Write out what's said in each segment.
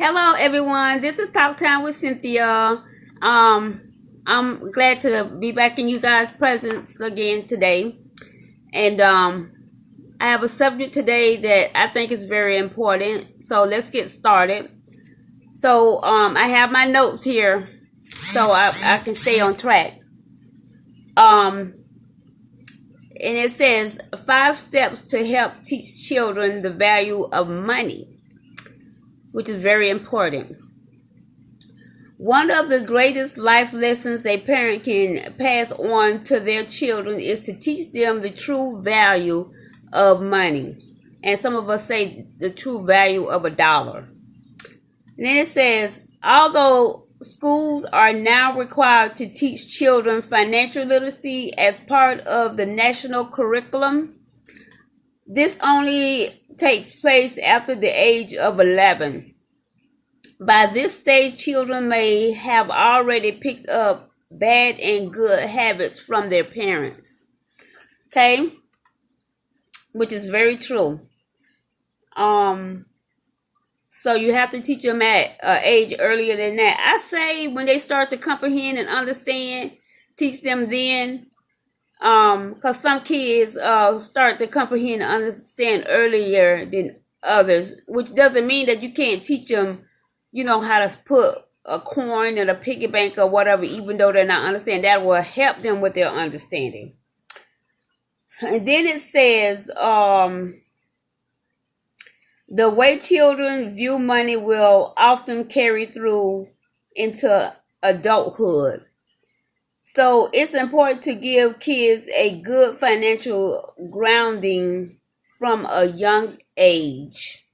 Hello, everyone. This is Talk Time with Cynthia. I'm glad to be back in you guys' presence again today. And I have a subject today that I think is very important. So let's get started. So I have my notes here so I can stay on track. And it says 5 steps to help teach children the value of money, which is very important. One of the greatest life lessons a parent can pass on to their children is to teach them the true value of money. And some of us say the true value of $1. And then it says, although schools are now required to teach children financial literacy as part of the national curriculum, this only takes place after the age of 11. By this stage, children may have already picked up bad and good habits from their parents. Okay? Which is very true. So you have to teach them at an age earlier than that. I say when they start to comprehend and understand, teach them then. Because some kids start to comprehend and understand earlier than others, which doesn't mean that you can't teach them, how to put a coin in a piggy bank or whatever, even though they're not understanding. That will help them with their understanding. And then it says, the way children view money will often carry through into adulthood. So it's important to give kids a good financial grounding from a young age.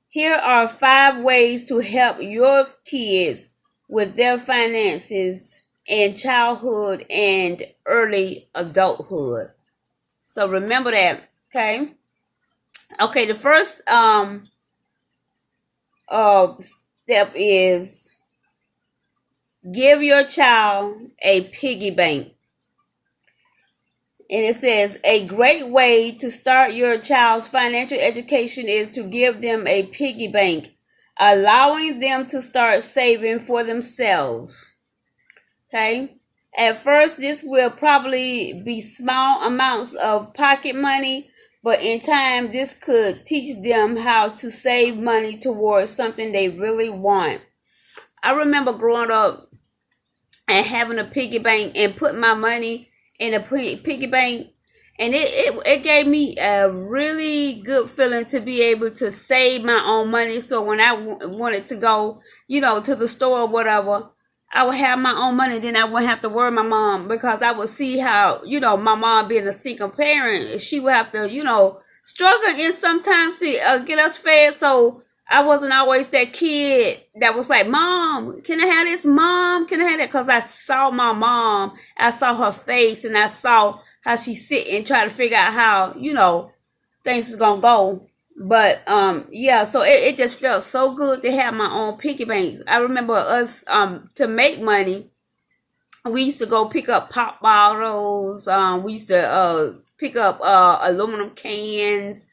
Here are 5 ways to help your kids with their finances in childhood and early adulthood. So remember that, okay? Okay, the first step is give your child a piggy bank. And it says, a great way to start your child's financial education is to give them a piggy bank, allowing them to start saving for themselves. Okay? At first, this will probably be small amounts of pocket money, but in time, this could teach them how to save money towards something they really want. I remember growing up and having a piggy bank and putting my money in a piggy bank, and it gave me a really good feeling to be able to save my own money. So when I wanted to go, to the store or whatever, I would have my own money. Then I wouldn't have to worry my mom, because I would see how, my mom being a single parent, she would have to, struggle in sometimes to get us fed. So I wasn't always that kid that was like, Mom, can I have this? Mom, can I have that? Because I saw my mom. I saw her face, and I saw how she sit and try to figure out how, things was going to go. But, so it just felt so good to have my own piggy bank. I remember us, to make money, we used to go pick up pop bottles. We used to pick up aluminum cans.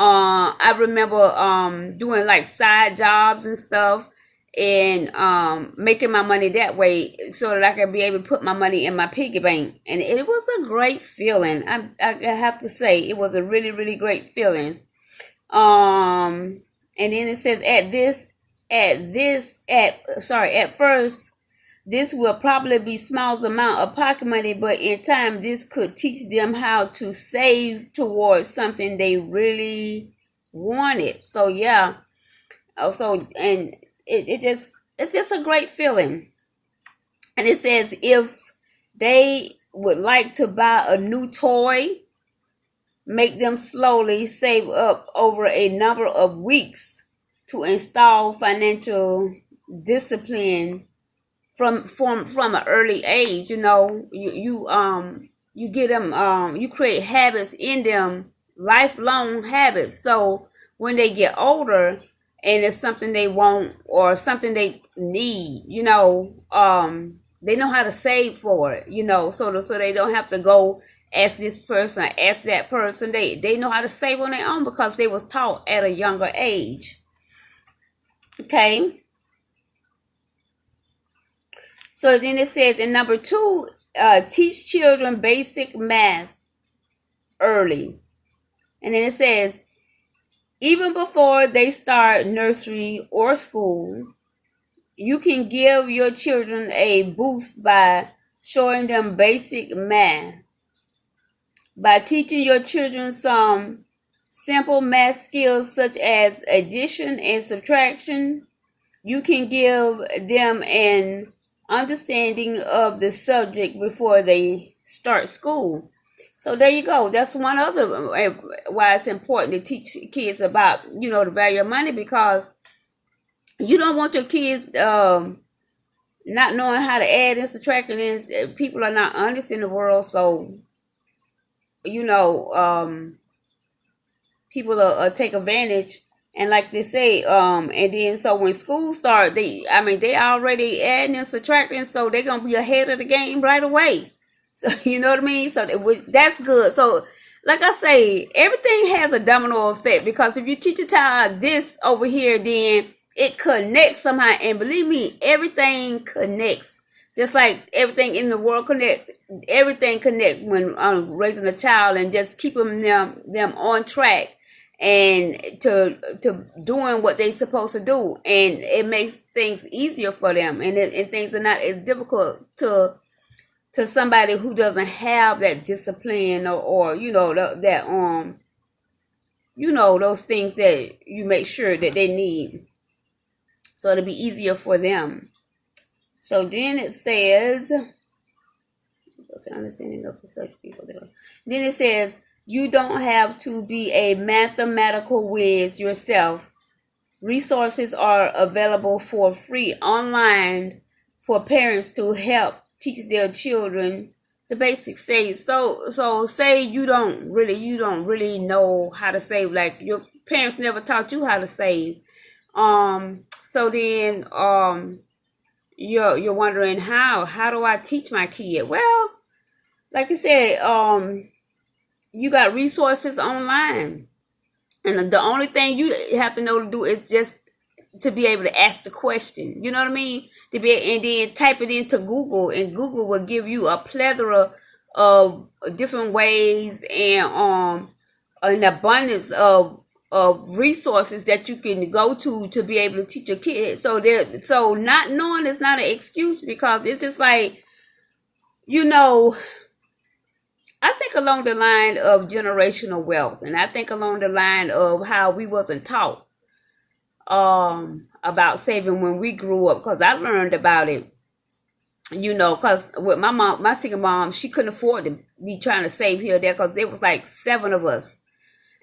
I remember doing like side jobs and stuff, and making my money that way so that I could be able to put my money in my piggy bank. And it was a great feeling. I have to say, it was a really, really great feeling. And then it says at first, this will probably be small amount of pocket money, but in time, this could teach them how to save towards something they really wanted. So yeah. Also, and it's just a great feeling. And it says if they would like to buy a new toy, make them slowly save up over a number of weeks to install financial discipline from an early age. You get them, you create habits in them, lifelong habits. So when they get older and it's something they want or something they need, they know how to save for it, so they don't have to go ask this person, ask that person. They know how to save on their own because they was taught at a younger age. Okay. So then it says in number 2, teach children basic math early. And then it says, even before they start nursery or school, you can give your children a boost by showing them basic math. By teaching your children some simple math skills such as addition and subtraction, you can give them an understanding of the subject before they start school. So there you go. That's one other why it's important to teach kids about, the value of money, because you don't want your kids not knowing how to add and subtract, and people are not honest in the world. So, people take advantage, and like they say, and then so when school start, they already adding and subtracting, so they're gonna be ahead of the game right away. So you know what I mean. So that's good. So like I say, everything has a domino effect, because if you teach a child this over here, then it connects somehow, and believe me, everything connects. Just like everything in the world connects, everything connects when raising a child and just keeping them on track and to doing what they're supposed to do, and it makes things easier for them, and things are not as difficult to somebody who doesn't have that discipline, or those things that you make sure that they need, so it'll be easier for them. So then it says, understanding of such people. Then it says, you don't have to be a mathematical whiz yourself. Resources are available for free online for parents to help teach their children the basics. So say you don't really know how to save, like your parents never taught you how to save. So then you're wondering, how do I teach my kid? Well, like I said, you got resources online, and the only thing you have to know to do is just to be able to ask the question. You know what I mean? And then type it into Google, and Google will give you a plethora of different ways and an abundance of resources that you can go to be able to teach your kids. So not knowing is not an excuse, because it's just like, I think along the line of generational wealth, and I think along the line of how we wasn't taught about saving when we grew up, because I learned about it, because with my mom, my single mom, she couldn't afford to be trying to save here or there, because there was like 7 of us.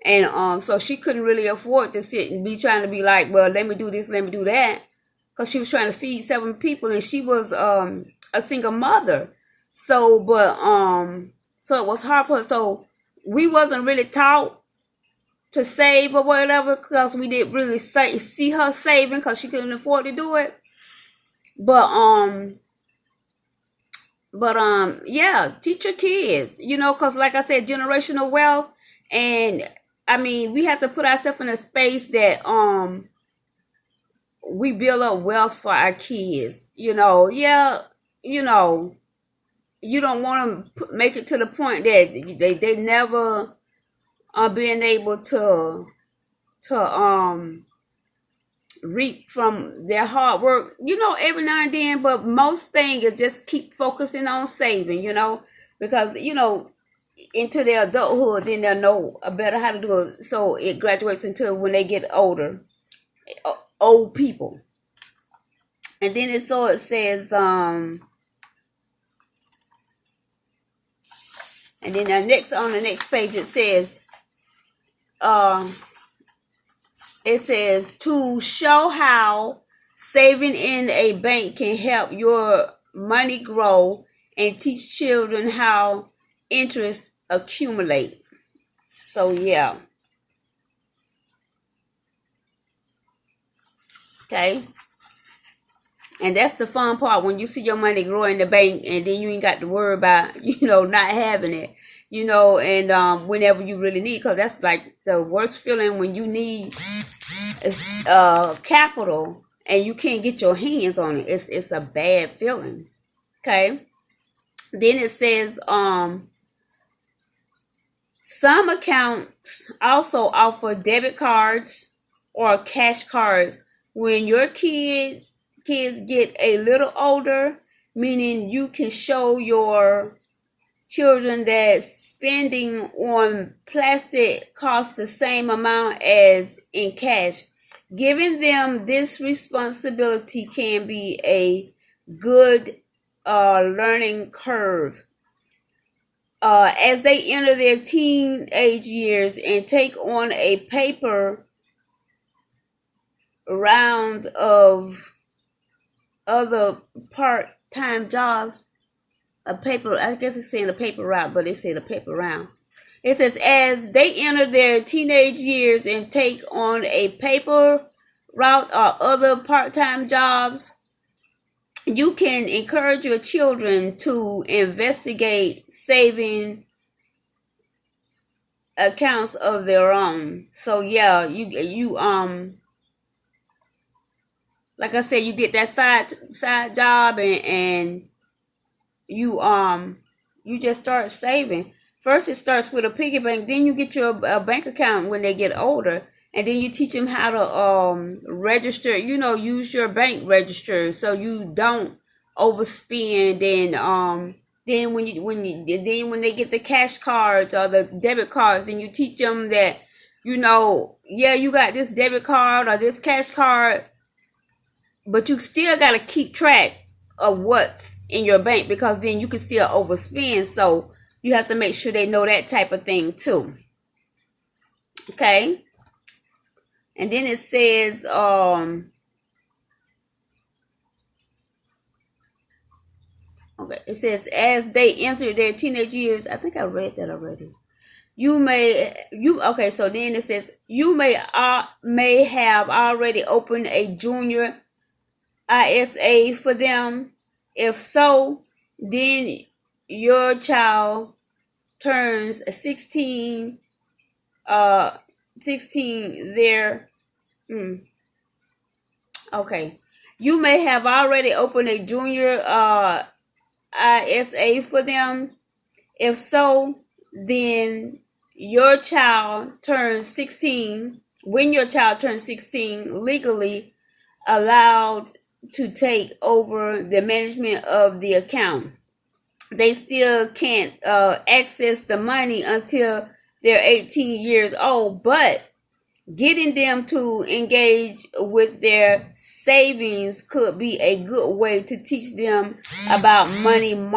And so she couldn't really afford to sit and be trying to be like, well, let me do this, let me do that, because she was trying to feed 7 people, and she was a single mother. So it was hard for her. So we wasn't really taught to save or whatever, because we didn't really see her saving, because she couldn't afford to do it. But yeah, teach your kids, because like I said, generational wealth. And we have to put ourselves in a space that we build up wealth for our kids. You don't want to make it to the point that they never are being able to reap from their hard work, every now and then. But most thing is just keep focusing on saving, because into their adulthood, then they'll know better how to do it. So it graduates into when they get older, old people. And then it says, and then on the next page it says to show how saving in a bank can help your money grow, and teach children how interest accumulate. So yeah. Okay. And that's the fun part, when you see your money grow in the bank, and then you ain't got to worry about, not having it, and whenever you really need, because that's like the worst feeling, when you need capital, and you can't get your hands on it. It's a bad feeling. Okay. Then it says some accounts also offer debit cards or cash cards when your kids get a little older, meaning you can show your children that spending on plastic costs the same amount as in cash. Giving them this responsibility can be a good learning curve. As they enter their teenage years and take on a paper round of other part-time jobs, I guess it's saying a paper route, but it said a paper round. It says, as they enter their teenage years and take on a paper route or other part-time jobs, you can encourage your children to investigate saving accounts of their own. So yeah, you like I said, you get that side job, and you just start saving. First it starts with a piggy bank, then you get your bank account when they get older, and then you teach them how to register, use your bank register so you don't overspend. And then when they get the cash cards or the debit cards, then you teach them that, you got this debit card or this cash card, but you still got to keep track of what's in your bank, because then you can still overspend. So you have to make sure they know that type of thing too. Okay. And then it says, okay, it says, as they enter their teenage years, I think I read that already. Okay, so then it says, you may have already opened a junior ISA for them. If so, then your child turns 16 there. Okay. You may have already opened a junior ISA for them. If so, then your child turns 16. When your child turns 16, legally allowed to take over the management of the account. They still can't access the money until they're 18 years old, but getting them to engage with their savings could be a good way to teach them about managing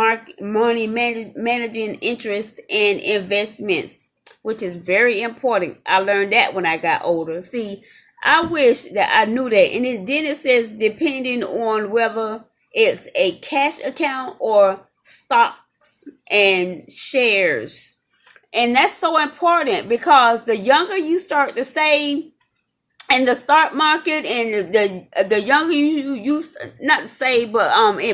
interest and investments, which is very important. I learned that when I got older. See, I wish that I knew that. And then it says, depending on whether it's a cash account or stocks and shares. And that's so important, because the younger you start to save in the stock market, and the younger you not save, but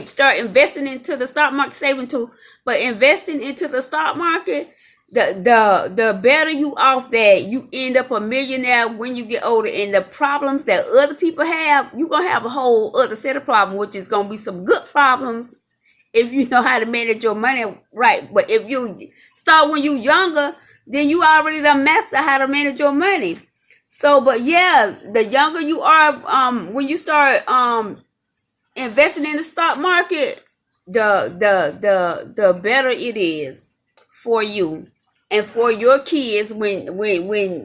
start investing into the stock market, saving too, but investing into the stock market, the better you off that you end up a millionaire when you get older. And the problems that other people have, you're gonna have a whole other set of problems, which is gonna be some good problems if you know how to manage your money right. But if you start when you're younger, then you already done master how to manage your money. So, but yeah, the younger you are, when you start investing in the stock market, the better it is for you and for your kids. When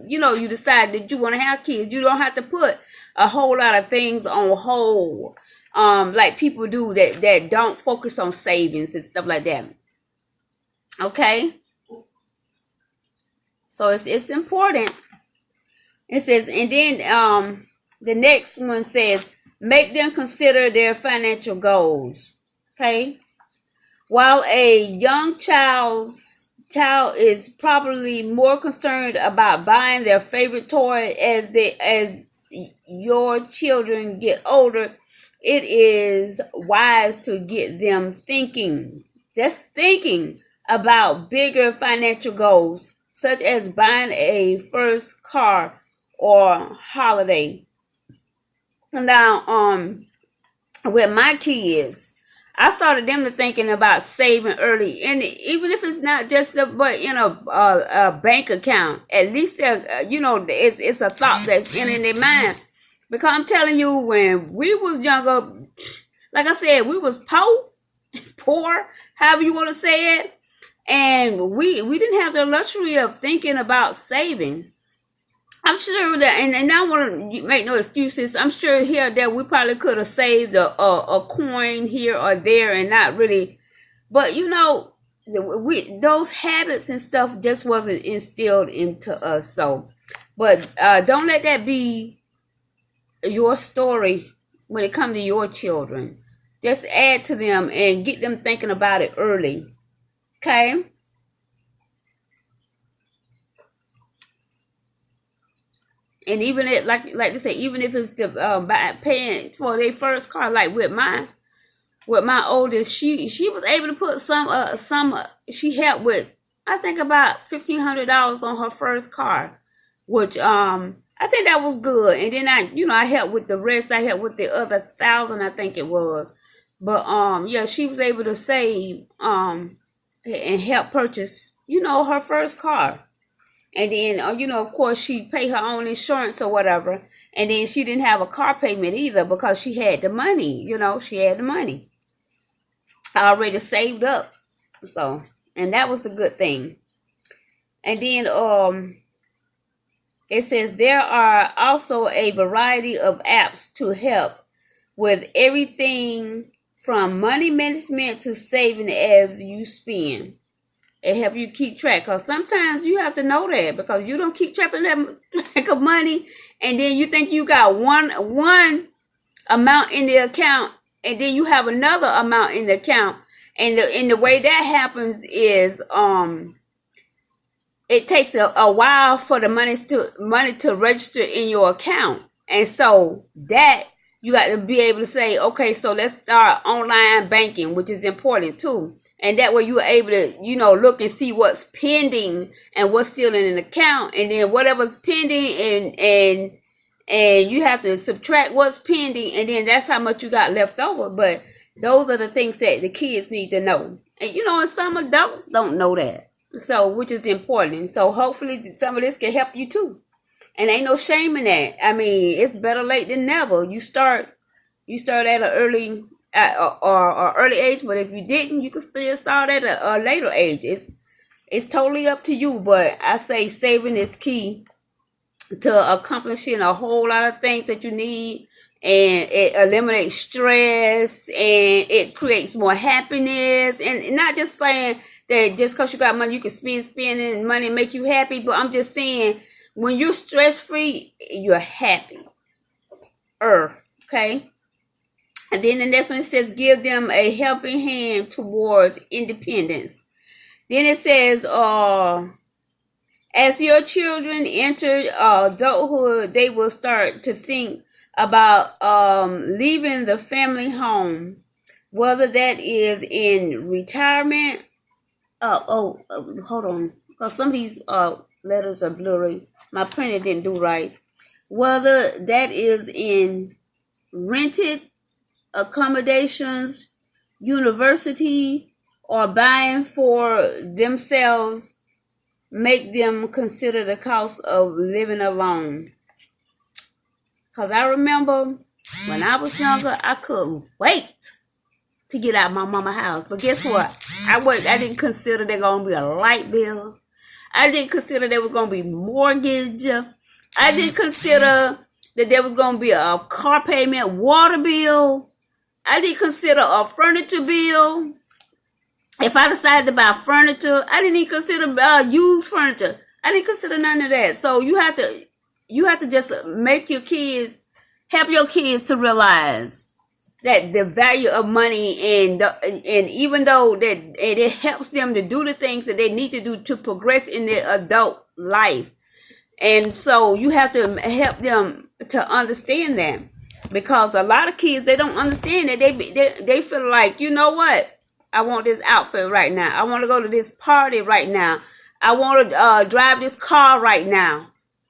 you decide that you want to have kids, you don't have to put a whole lot of things on hold, like people do that don't focus on savings and stuff like that. Okay, so it's important. It says, and then the next one says, make them consider their financial goals. Okay, while a young child is probably more concerned about buying their favorite toy, as your children get older, it is wise to get them thinking about bigger financial goals, such as buying a first car or holiday. Now, with my kids, I started them to thinking about saving early, and even if it's not just but in a bank account, at least it's a thought that's in their mind. Because I'm telling you, when we was younger, like I said, we was poor, however you want to say it, and we didn't have the luxury of thinking about saving. I'm sure that, and I don't want to make no excuses. I'm sure here that we probably could have saved a coin here or there, and not really. But those habits and stuff just wasn't instilled into us. So, but don't let that be your story when it comes to your children. Just add to them and get them thinking about it early. Okay. And even it, like they say, even if it's paying for their first car, like with my oldest, she was able to put she helped with, I think, about $1,500 on her first car, which I think that was good. And then I helped with the rest. I helped with the other 1,000, I think it was. But yeah, she was able to save and help purchase her first car. And then, of course, she paid her own insurance or whatever. And then she didn't have a car payment either because she had the money. She had the money already saved up. So, and that was a good thing. And then it says there are also a variety of apps to help with everything from money management to saving as you spend. It help you keep track, because sometimes you have to know that, because you don't keep track of money, and then you think you got one amount in the account, and then you have another amount in the account, and the way that happens is it takes a while for the money to register in your account, and so that you got to be able to say, okay, so let's start online banking, which is important too. And that way you are able to, look and see what's pending and what's still in an account. And then whatever's pending and you have to subtract what's pending. And then that's how much you got left over. But those are the things that the kids need to know. And, and some adults don't know that. So, which is important. So hopefully some of this can help you too. And ain't no shame in that. I mean, it's better late than never. You start at an early or early age, but if you didn't, you can still start at a later age. It's totally up to you, but I say saving is key to accomplishing a whole lot of things that you need, and it eliminates stress, and it creates more happiness. And not just saying that just because you got money you can spend and money make you happy, but I'm just saying when you're stress free, you're happy. Okay. And then the next one, it says, give them a helping hand towards independence. Then it says, as your children enter adulthood, they will start to think about leaving the family home, whether that is in retirement. Hold on, because some of these letters are blurry. My printer didn't do right. Whether that is in rented accommodations, university, or buying for themselves, make them consider the cost of living alone. Because I remember when I was younger, I couldn't wait to get out of my mama's house. But guess what? I didn't consider there going to be a light bill. I didn't consider there was going to be mortgage. I didn't consider that there was going to be a car payment, water bill. I didn't consider a furniture bill. If I decided to buy furniture, I didn't even consider used furniture. I didn't consider none of that. So you have to just help your kids to realize that the value of money, and even though that it helps them to do the things that they need to do to progress in their adult life. And so you have to help them to understand that. Because a lot of kids, they don't understand that they feel like, you know what? I want this outfit right now. I want to go to this party right now. I want to drive this car right now.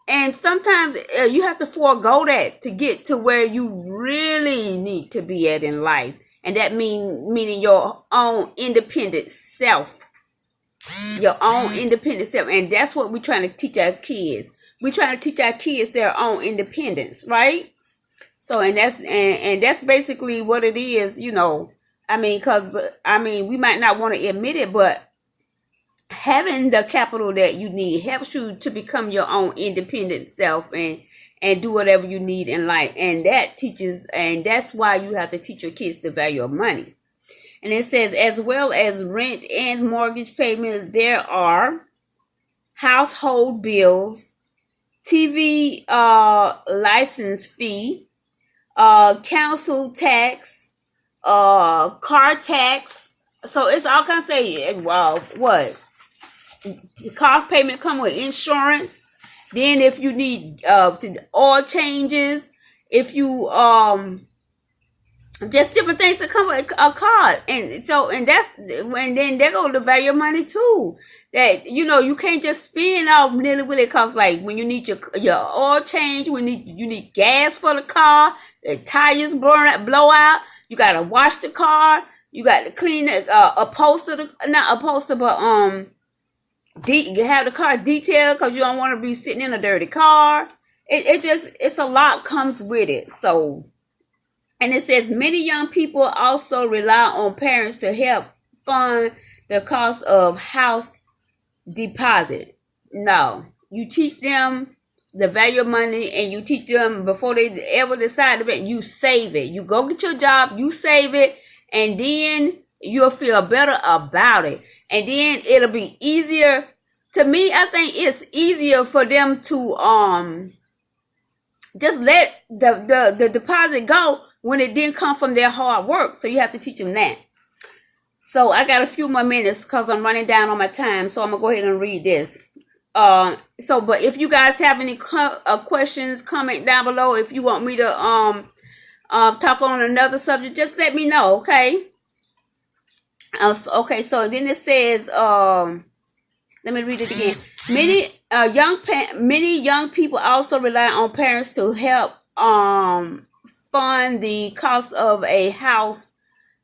and sometimes you have to forego that to get to where you really need to be at in life, and that meaning your own independent self, and that's what we're trying to teach our kids. We're trying to teach our kids their own independence, right? So, and that's basically what it is, because we might not want to admit it, but having the capital that you need helps you to become your own independent self and do whatever you need in life. And that's why you have to teach your kids the value of money. And it says, as well as rent and mortgage payments, there are household bills, TV license fee, council tax, car tax. So it's all kinds of things. What? The car payment come with insurance. Then if you need oil changes, if you just different things that come with a car, and then there goes the value of money too. That you can't just spend off nearly with it, cause like when you need your oil change, you need gas for the car, the tires blow out, you gotta wash the car, you got to clean it, you have the car detailed because you don't want to be sitting in a dirty car. It's a lot comes with it. So, and it says many young people also rely on parents to help fund the cost of house deposit. No, you teach them the value of money, and you teach them before they ever decide to you save it. You go get your job, you save it, and then you'll feel better about it. And then it'll be easier. To me, I think it's easier for them to just let the deposit go when it didn't come from their hard work. So you have to teach them that. So I got a few more minutes because I'm running down on my time. So I'm going to go ahead and read this. But if you guys have any questions, comment down below. If you want me to talk on another subject, just let me know, okay? Okay, so then it says, let me read it again. Many young people also rely on parents to help fund the cost of a house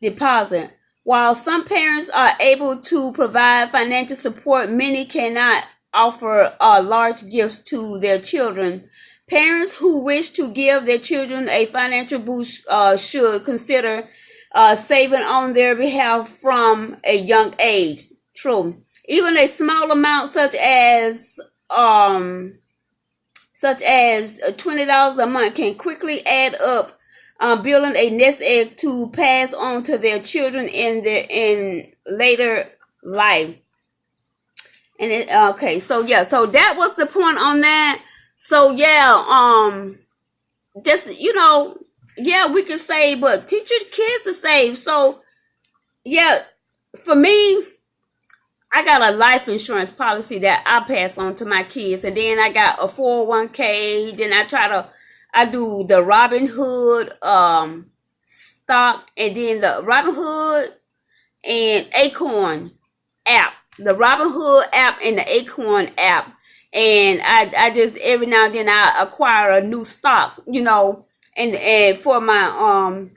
deposit. While some parents are able to provide financial support, many cannot offer large gifts to their children. Parents who wish to give their children a financial boost should consider saving on their behalf from a young age. True. Even a small amount such as $20 a month can quickly add up, building a nest egg to pass on to their children in later life. And so that was the point on that. So just we can save, but teach your kids to save. So, for me, I got a life insurance policy that I pass on to my kids. And then I got a 401k. Then I do the Robinhood stock. And then the Robinhood and Acorn app. The Robinhood app and the Acorn app. And I just, every now and then I acquire a new stock, and for my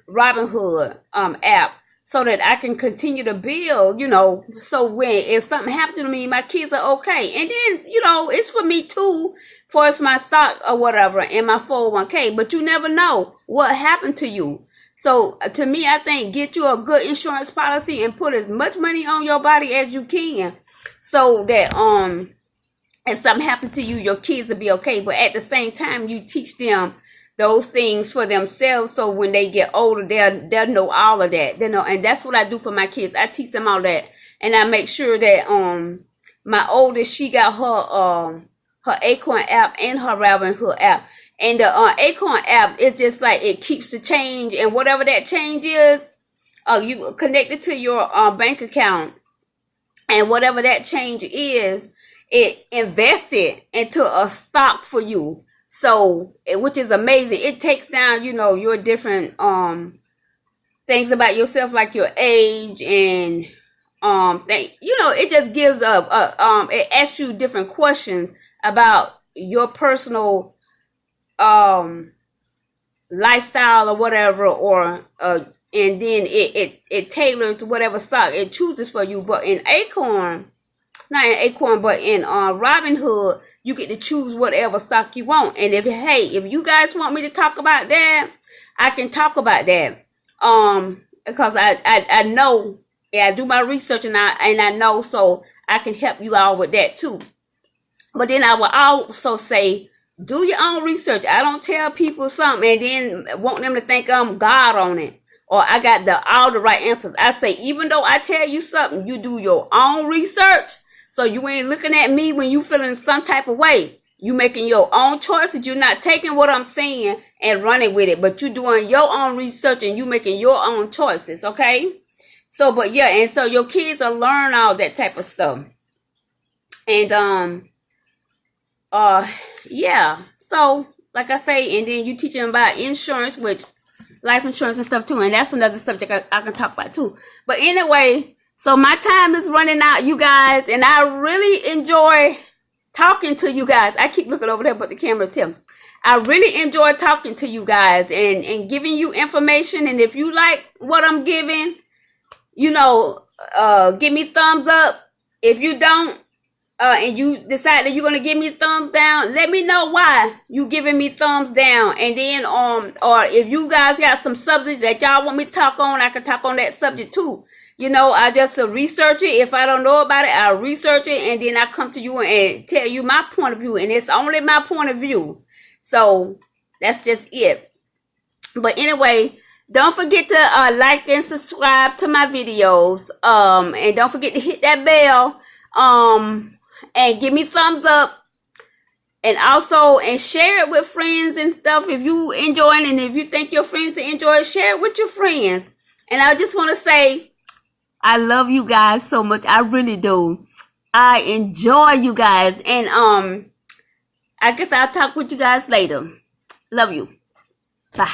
Robinhood app, so that I can continue to build, so if something happened to me, my kids are okay. And then, it's for me too, for it's my stock or whatever in my 401k, but you never know what happened to you. So to me, I think get you a good insurance policy and put as much money on your body as you can, so that if something happened to you, your kids will be okay. But at the same time, you teach them those things for themselves, so when they get older, they'll know all of that. And that's what I do for my kids. I teach them all that, and I make sure that my oldest, she got her Acorn app and her Robinhood app. And the Acorn app is just like it keeps the change, and whatever that change is, you connect it to your bank account, and whatever that change is, it invested into a stock for you. So, which is amazing. It takes down, your different things about yourself, like your age and it just gives it asks you different questions about your personal lifestyle or whatever, or and then it tailors whatever stock it chooses for you. But in Acorn, not in Acorn, but in Robinhood, you get to choose whatever stock you want. And if you guys want me to talk about that, I can talk about that. Because I know, yeah, I do my research and I know, so I can help you all with that too. But then I will also say, do your own research. I don't tell people something and then want them to think I'm God on it, or I got all the right answers. I say, even though I tell you something, you do your own research. So you ain't looking at me when you feeling some type of way. You making your own choices. You're not taking what I'm saying and running with it, but you doing your own research and you making your own choices. Okay. So, but yeah, and so your kids will learn all that type of stuff. And, yeah. So, like I say, and then you teach them about insurance, which life insurance and stuff too. And that's another subject I can talk about too. But anyway, so my time is running out, you guys, and I really enjoy talking to you guys. I keep looking over there, but the camera tell me. I really enjoy talking to you guys and giving you information. And if you like what I'm giving, you know, give me thumbs up. If you don't, and you decide that you're going to give me thumbs down, let me know why you giving me thumbs down. And then, or if you guys got some subjects that y'all want me to talk on, I can talk on that subject too. You know, I just research it. If I don't know about it, I'll research it. And then I come to you and tell you my point of view. And it's only my point of view. So that's just it. But anyway, don't forget to like and subscribe to my videos. And don't forget to hit that bell. And give me thumbs up. And also, and share it with friends and stuff. If you enjoying, and if you think your friends enjoy it, share it with your friends. And I just want to say, I love you guys so much. I really do. I enjoy you guys. And I guess I'll talk with you guys later. Love you. Bye.